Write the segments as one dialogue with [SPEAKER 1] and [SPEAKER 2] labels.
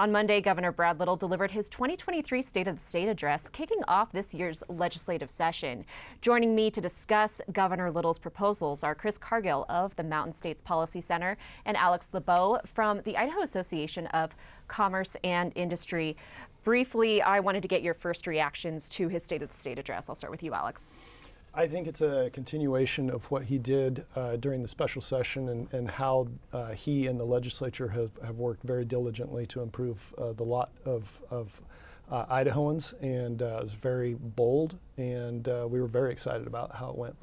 [SPEAKER 1] On Monday, Governor Brad Little delivered his 2023 State of the State address, kicking off this year's legislative session. Joining me to discuss Governor Little's proposals are Chris Cargill of the Mountain States Policy Center and Alex LeBeau from the Idaho Association of Commerce and Industry. Briefly, I wanted to get your first reactions to his State of the State address. I'll start with you, Alex.
[SPEAKER 2] I think it's a continuation of what he did during the special session and how he and the legislature have worked very diligently to improve the lot of Idahoans, and it was very bold, and we were very excited about how it went.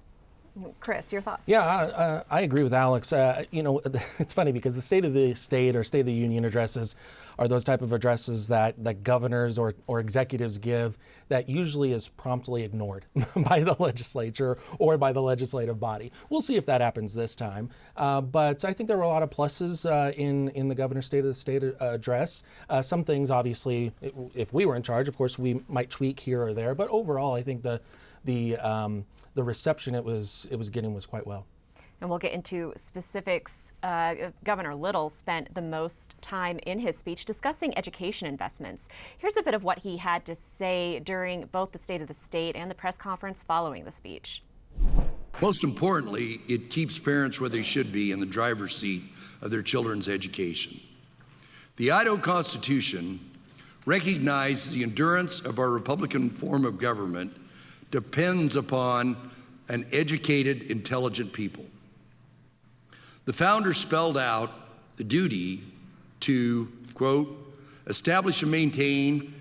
[SPEAKER 1] Chris, your thoughts?
[SPEAKER 3] Yeah, I agree with Alex. It's funny because the State of the State or State of the Union addresses are those type of addresses that governors or executives give that usually is promptly ignored by the legislature or by the legislative body. We'll see if that happens this time. But I think there were a lot of pluses in the governor's State of the State address. Some things, obviously, if we were in charge, of course, we might tweak here or there. But overall, I think the reception it was getting was quite well.
[SPEAKER 1] And we'll get into specifics. Governor Little spent the most time in his speech discussing education investments. Here's a bit of what he had to say during both the State of the State and the press conference following the speech.
[SPEAKER 4] Most importantly, it keeps parents where they should be in the driver's seat of their children's education. The Idaho Constitution recognizes the endurance of our Republican form of government depends upon an educated, intelligent people. The founders spelled out the duty to, quote, establish and maintain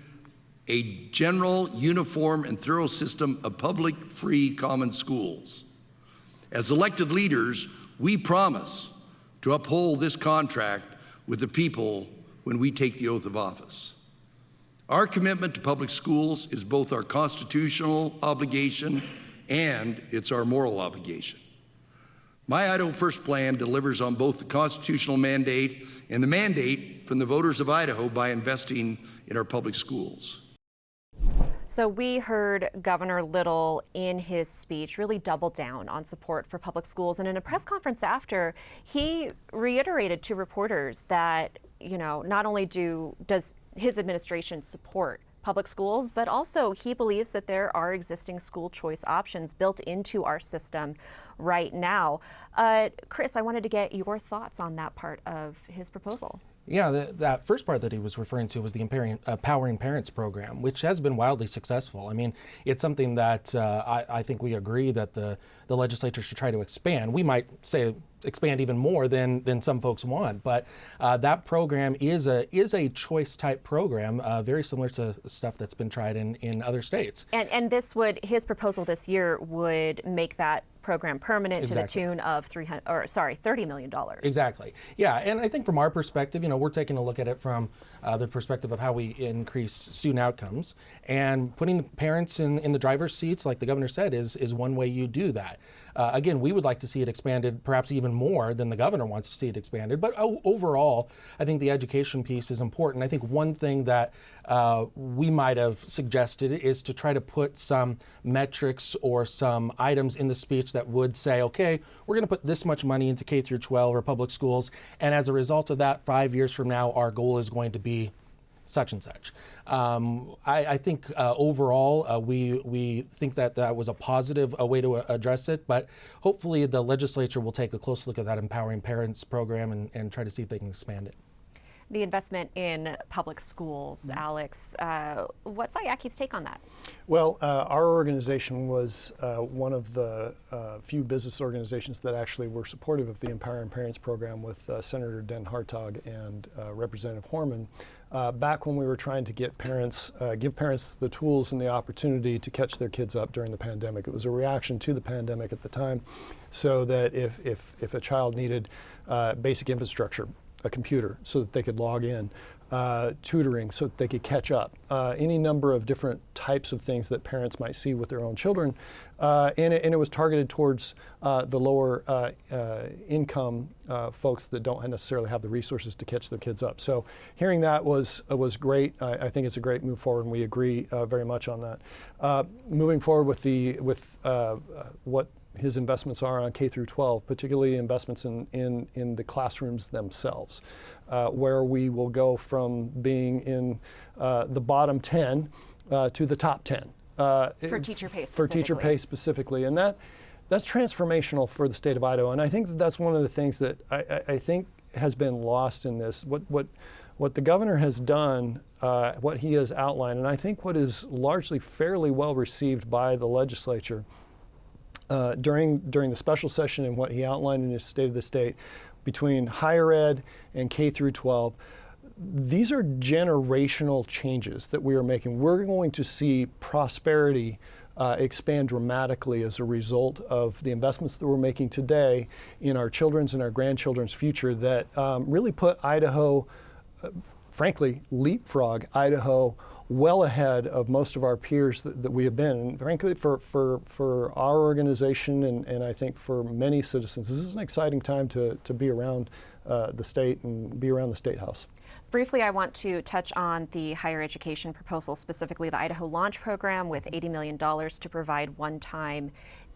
[SPEAKER 4] a general, uniform, and thorough system of public, free, common schools. As elected leaders, we promise to uphold this contract with the people when we take the oath of office. Our commitment to public schools is both our constitutional obligation and it's our moral obligation. My Idaho First plan delivers on both the constitutional mandate and the mandate from the voters of Idaho by investing in our public schools.
[SPEAKER 1] So we heard Governor Little in his speech really double down on support for public schools. And in a press conference after, he reiterated to reporters that, not only does his administration support public schools, but also he believes that there are existing school choice options built into our system right now. Chris, I wanted to get your thoughts on that part of his proposal.
[SPEAKER 3] Yeah, that first part that he was referring to was the Empowering Parents program, which has been wildly successful. I mean, it's something that I think we agree that the legislature should try to expand. We might say expand even more than some folks want, but that program is a choice type program, very similar to stuff that's been tried in other states.
[SPEAKER 1] And his proposal this year would make that program permanent. Exactly. To the tune of $30 million.
[SPEAKER 3] Exactly. Yeah, and I think from our perspective, we're taking a look at it from the perspective of how we increase student outcomes, and putting parents in the driver's seats, like the governor said, is one way you do that. Again, we would like to see it expanded, perhaps even more than the governor wants to see it expanded. But overall, I think the education piece is important. I think one thing that we might have suggested is to try to put some metrics or some items in the speech that would say, okay, we're going to put this much money into K through 12 or public schools, and as a result of that, 5 years from now, our goal is going to be such and such. I think overall we think that was a positive way to address it, but hopefully the legislature will take a close look at that Empowering Parents program and try to see if they can expand it.
[SPEAKER 1] The investment in public schools, Alex, what's IACI's take on that?
[SPEAKER 2] Well, our organization was one of the few business organizations that actually were supportive of the Empowering Parents program with Senator Den Hartog and Representative Horman. Back when we were trying to give parents the tools and the opportunity to catch their kids up during the pandemic. It was a reaction to the pandemic at the time, so that if a child needed basic infrastructure, a computer so that they could log in, tutoring so that they could catch up, any number of different types of things that parents might see with their own children. And it was targeted towards the lower income folks that don't necessarily have the resources to catch their kids up. So hearing that was great. I think it's a great move forward, and we agree very much on that. Moving forward with what his investments are on K through 12, particularly investments in the classrooms themselves, where we will go from being in the bottom 10 to the top 10.
[SPEAKER 1] For teacher pay specifically.
[SPEAKER 2] For teacher pay specifically. And that's transformational for the state of Idaho. And I think that's one of the things that I think has been lost in this. What the governor has done, what he has outlined, and I think what is largely fairly well received by the legislature during the special session and what he outlined in his State of the State between higher ed and K through 12, these are generational changes that we are making. We're going to see prosperity expand dramatically as a result of the investments that we're making today in our children's and our grandchildren's future that really put Idaho, frankly, leapfrog Idaho well ahead of most of our peers that we have been. And frankly, for our organization and I think for many citizens, this is an exciting time to be around the state and be around the State House.
[SPEAKER 1] Briefly, I want to touch on the higher education proposal, specifically the Idaho Launch Program with $80 million to provide one-time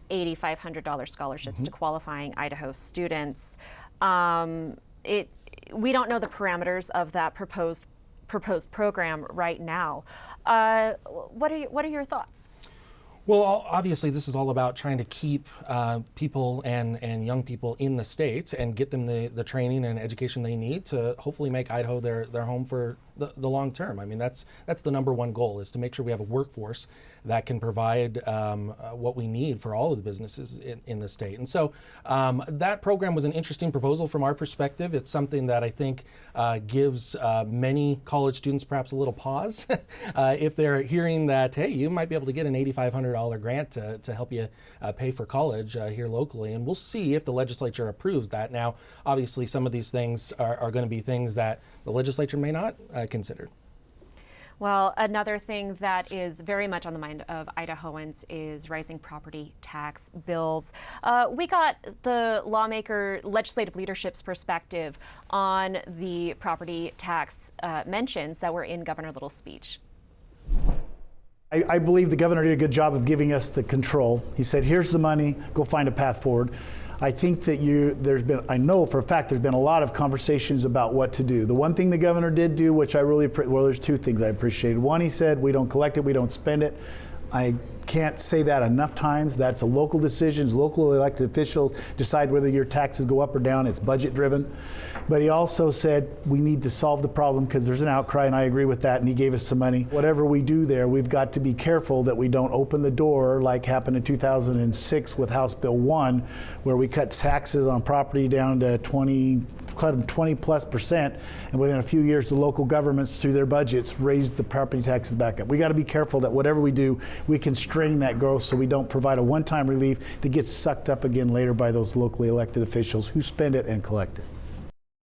[SPEAKER 1] $8,500 scholarships to qualifying Idaho students. We don't know the parameters of that proposed program right now. What are your thoughts?
[SPEAKER 3] Well, obviously, this is all about trying to keep people and young people in the States and get them the training and education they need to hopefully make Idaho their home for the long term. I mean, that's the number one goal, is to make sure we have a workforce that can provide what we need for all of the businesses in the state. And so that program was an interesting proposal from our perspective. It's something that I think gives many college students perhaps a little pause if they're hearing that, hey, you might be able to get an $8,500 grant to help you pay for college here locally. And we'll see if the legislature approves that. Now, obviously, some of these things are going to be things that the legislature may not consider.
[SPEAKER 1] Well, another thing that is very much on the mind of Idahoans is rising property tax bills. We got the legislative leadership's perspective on the property tax mentions that were in Governor Little's speech.
[SPEAKER 5] I believe the governor did a good job of giving us the control. He said, here's the money, go find a path forward. I think that I know for a fact there's been a lot of conversations about what to do. The one thing the governor did do, which there's two things I appreciated. One, he said, we don't collect it, we don't spend it. I can't say that enough times. That's a local decision. Local elected officials decide whether your taxes go up or down. It's budget driven. But he also said we need to solve the problem because there's an outcry, and I agree with that, and he gave us some money. Whatever we do there, we've got to be careful that we don't open the door like happened in 2006 with House Bill 1, where we cut taxes on property down to 20+%, and within a few years the local governments through their budgets raised the property taxes back up. We got to be careful that whatever we do, we constrain that growth so we don't provide a one-time relief that gets sucked up again later by those locally elected officials who spend it and collect it.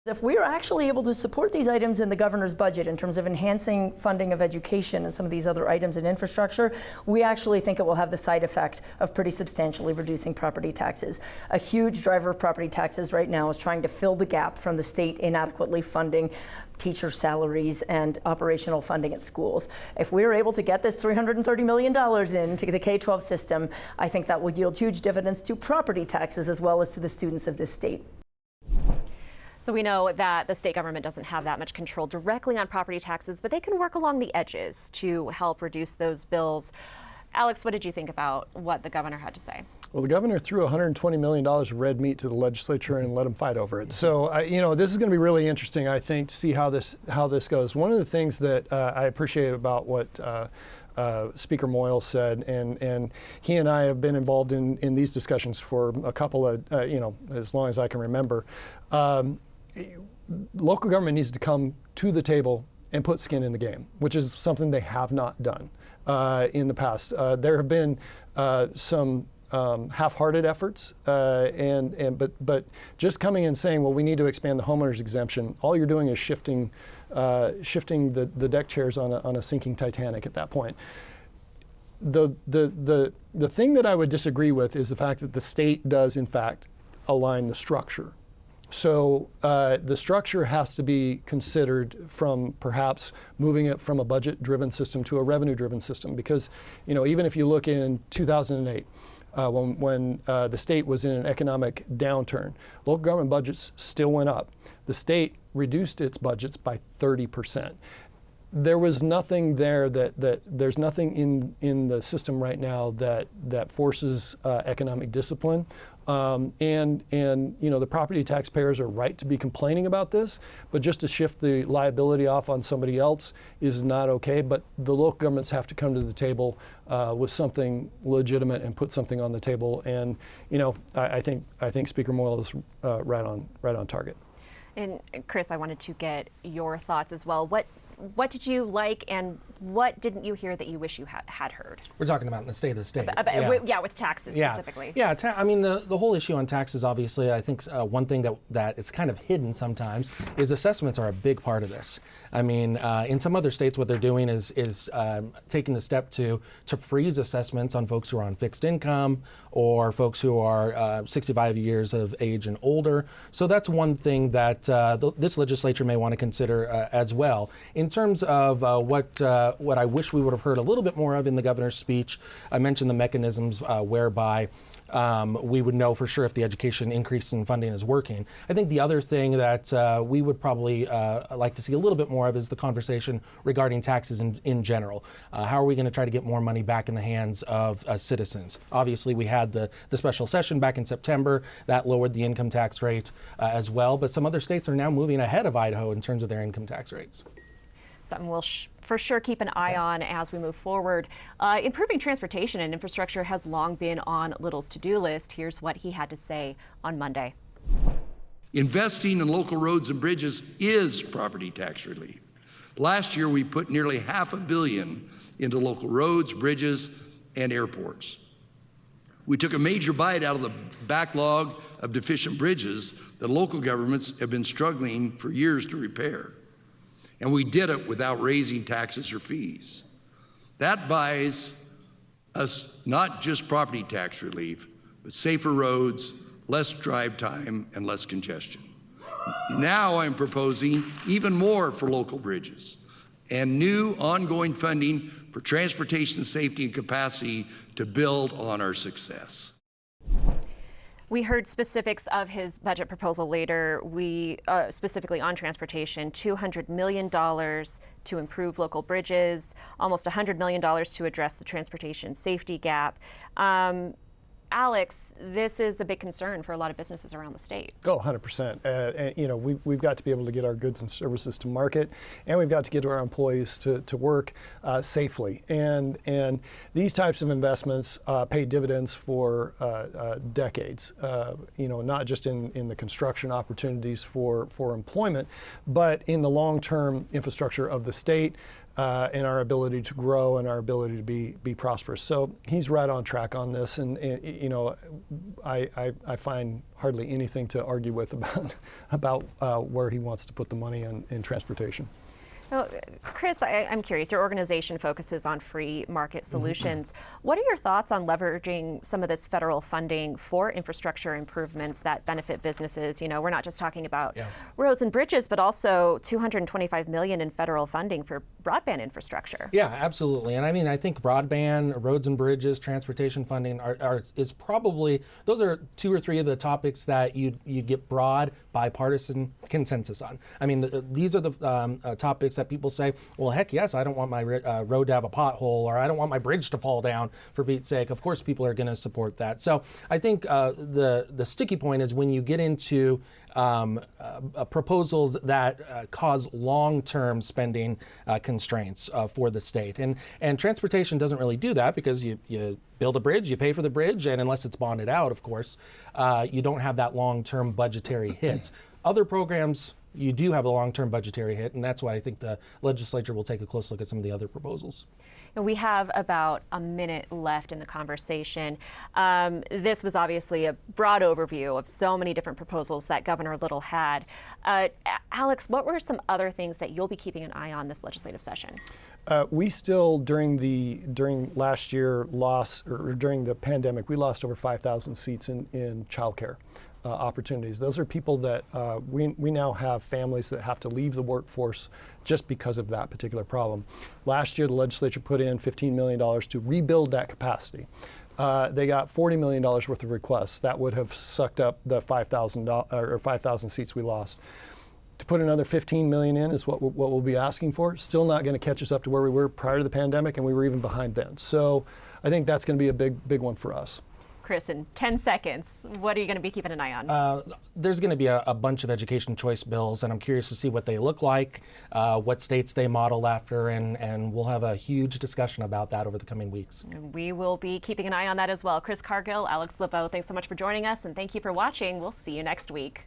[SPEAKER 6] If we are actually able to support these items in the governor's budget in terms of enhancing funding of education and some of these other items in infrastructure, we actually think it will have the side effect of pretty substantially reducing property taxes. A huge driver of property taxes right now is trying to fill the gap from the state inadequately funding teacher salaries and operational funding at schools. If we are able to get this $330 million into the K-12 system, I think that will yield huge dividends to property taxes as well as to the students of this state.
[SPEAKER 1] So we know that the state government doesn't have that much control directly on property taxes, but they can work along the edges to help reduce those bills. Alex, what did you think about what the governor had to say? Well,
[SPEAKER 2] the governor threw $120 million of red meat to the legislature and let them fight over it. So, this is going to be really interesting, I think, to see how this goes. One of the things that I appreciate about what Speaker Moyle said, and he and I have been involved in these discussions for a couple of, as long as I can remember. Local government needs to come to the table and put skin in the game, which is something they have not done in the past. There have been some half-hearted efforts, but just coming and saying, well, we need to expand the homeowners exemption, all you're doing is shifting the deck chairs on a sinking Titanic at that point. The thing that I would disagree with is the fact that the state does, in fact, align the structure. So the structure has to be considered from perhaps moving it from a budget-driven system to a revenue-driven system, because even if you look in 2008, when the state was in an economic downturn. Local government budgets still went up. The state reduced its budgets by 30%. There was nothing there there's nothing in the system right now that forces economic discipline. And the property taxpayers are right to be complaining about this, but just to shift the liability off on somebody else is not okay. But the local governments have to come to the table with something legitimate and put something on the table. And I think Speaker Moyle is right on target.
[SPEAKER 1] And Chris, I wanted to get your thoughts as well. What did you like, and what didn't you hear that you wish you had heard?
[SPEAKER 3] We're talking about in the state of the state.
[SPEAKER 1] With taxes specifically.
[SPEAKER 3] Yeah, I mean, the whole issue on taxes, obviously, I think one thing that is kind of hidden sometimes is assessments are a big part of this. I mean, in some other states, what they're doing is taking the step to freeze assessments on folks who are on fixed income or folks who are 65 years of age and older. So that's one thing that this legislature may want to consider as well. In terms of what I wish we would have heard a little bit more of in the governor's speech, I mentioned the mechanisms whereby we would know for sure if the education increase in funding is working. I think the other thing that we would probably like to see a little bit more of is the conversation regarding taxes in general. How are we going to try to get more money back in the hands of citizens? Obviously, we had the special session back in September that lowered the income tax rate as well, but some other states are now moving ahead of Idaho in terms of their income tax rates.
[SPEAKER 1] Something we'll for sure keep an eye on as we move forward. Improving transportation and infrastructure has long been on Little's to-do list. Here's what he had to say on Monday.
[SPEAKER 4] Investing in local roads and bridges is property tax relief. Last year, we put nearly $500 million into local roads, bridges, and airports. We took a major bite out of the backlog of deficient bridges that local governments have been struggling for years to repair. And we did it without raising taxes or fees. That buys us not just property tax relief, but safer roads, less drive time, and less congestion. Now I'm proposing even more for local bridges and new ongoing funding for transportation safety and capacity to build on our success.
[SPEAKER 1] We heard specifics of his budget proposal later. We specifically on transportation, $200 million to improve local bridges, almost $100 million to address the transportation safety gap. Alex, this is a big concern for a lot of businesses around the state.
[SPEAKER 2] Oh, 100%. We've got to be able to get our goods and services to market, and we've got to get our employees to work safely. And these types of investments pay dividends for decades. Not just in the construction opportunities for employment, but in the long-term infrastructure of the state. And our ability to grow and our ability to be prosperous. So he's right on track on this, and I find hardly anything to argue with about where he wants to put the money in transportation.
[SPEAKER 1] Well, Chris, I'm curious, your organization focuses on free market solutions. What are your thoughts on leveraging some of this federal funding for infrastructure improvements that benefit businesses? We're not just talking about roads and bridges, but also $225 million in federal funding for broadband infrastructure.
[SPEAKER 3] Yeah, absolutely. And I mean, I think broadband, roads and bridges, transportation funding is probably, those are two or three of the topics that you get broad bipartisan consensus on. I mean, these are the topics that people say, well, heck yes, I don't want my road to have a pothole, or I don't want my bridge to fall down, for Pete's sake. Of course, people are going to support that. So I think the sticky point is when you get into proposals that cause long-term spending constraints for the state. And transportation doesn't really do that, because you build a bridge, you pay for the bridge, and unless it's bonded out, of course, you don't have that long-term budgetary hit. Other programs, you do have a long-term budgetary hit, and that's why I think the legislature will take a close look at some of the other proposals.
[SPEAKER 1] We have about a minute left in the conversation. This was obviously a broad overview of so many different proposals that Governor Little had. Alex, what were some other things that you'll be keeping an eye on this legislative session?
[SPEAKER 2] We still, during last year, during the pandemic, we lost over 5,000 seats in childcare opportunities. Those are people that we now have families that have to leave the workforce just because of that particular problem. Last year, the legislature put in $15 million to rebuild that capacity. they got $40 million worth of requests. That would have sucked up the 5,000 seats we lost. To put another 15 million in is what we'll be asking for. Still not going to catch us up to where we were prior to the pandemic, and we were even behind then. So I think that's going to be a big one for us.
[SPEAKER 1] Chris, in 10 seconds, what are you going to be keeping an eye on?
[SPEAKER 3] There's going to be a bunch of education choice bills, and I'm curious to see what they look like, what states they model after, and we'll have a huge discussion about that over the coming weeks.
[SPEAKER 1] We will be keeping an eye on that as well. Chris Cargill, Alex LeBeau, thanks so much for joining us, and thank you for watching. We'll see you next week.